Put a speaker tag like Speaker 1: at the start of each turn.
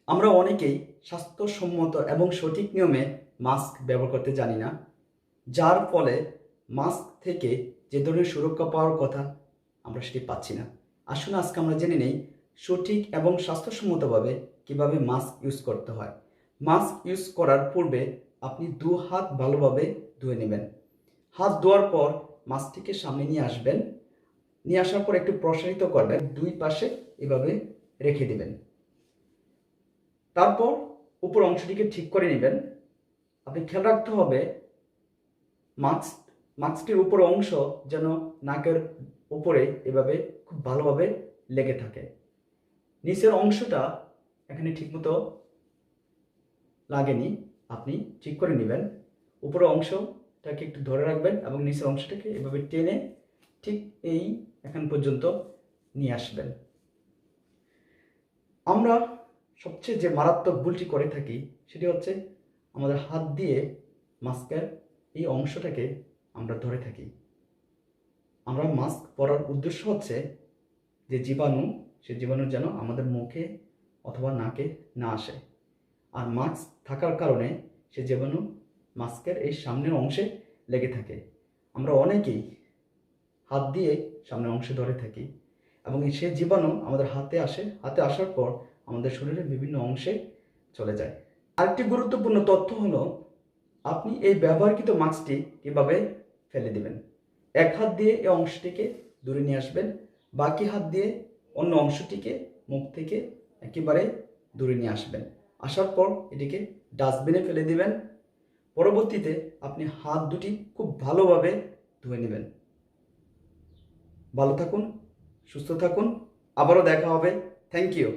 Speaker 1: আমরা অনেকেই স্বাস্থ্যসম্মত এবং সঠিক নিয়মে মাস্ক ব্যবহার করতে জানি না, যার ফলে মাস্ক থেকে যে ধরনের সুরক্ষা পাওয়ার কথা আমরা সেটি পাচ্ছি না। আসুন আজকে আমরা জেনে নেই সঠিক এবং স্বাস্থ্যসম্মতভাবে কিভাবে মাস্ক ইউজ করতে হয়। মাস্ক ইউজ করার পূর্বে আপনি 2 হাত ভালোভাবে ধুয়ে নেবেন। হাত ধোয়ার পর মাস্কটিকে সামনে নিয়ে আসবেন। নিয়ে আসার পর একটু প্রসারিত করবেন, 2 পাশে এভাবে রেখে দেবেন। তারপর উপর অংশটিকে ঠিক করে নেবেন। আপনি খেয়াল রাখতে হবে মাস্কটির উপর অংশ যেন নাকের উপরে এভাবে খুব ভালোভাবে লেগে থাকে। নিচের অংশটা এখানে ঠিকমতো লাগেনি, আপনি ঠিক করে নেবেন। উপরের অংশটাকে একটু ধরে রাখবেন এবং নিচের অংশটাকে এভাবে টেনে ঠিক এই এখান পর্যন্ত নিয়ে আসবেন। আমরা সবচেয়ে যে মারাত্মক ভুলটি করে থাকি সেটি হচ্ছে আমাদের হাত দিয়ে মাস্কের এই অংশটাকে আমরা ধরে থাকি। আমরা মাস্ক পরার উদ্দেশ্য হচ্ছে যে জীবাণু, সে জীবাণু যেন আমাদের মুখে অথবা নাকে না আসে। আর মাস্ক থাকার কারণে সে জীবাণু মাস্কের এই সামনের অংশে লেগে থাকে। আমরা অনেকেই হাত দিয়ে সামনের অংশে ধরে থাকি এবং সে জীবাণু আমাদের হাতে আসে, হাতে আসার পর আমাদের শরীরের বিভিন্ন অংশে চলে যায়। আরেকটি গুরুত্বপূর্ণ তথ্য হলো আপনি এই ব্যবহারকৃত মাস্কটি কীভাবে ফেলে দেবেন। এক হাত দিয়ে এই অংশটিকে দূরে নিয়ে আসবেন, বাকি হাত দিয়ে অন্য অংশটিকে মুখ থেকে একেবারে দূরে নিয়ে আসবেন। আসার পর এটিকে ডাস্টবিনে ফেলে দিবেন। পরবর্তীতে আপনি হাত দুটি খুব ভালোভাবে ধুয়ে নেবেন। ভালো থাকুন, সুস্থ থাকুন, আবারও দেখা হবে। Thank you.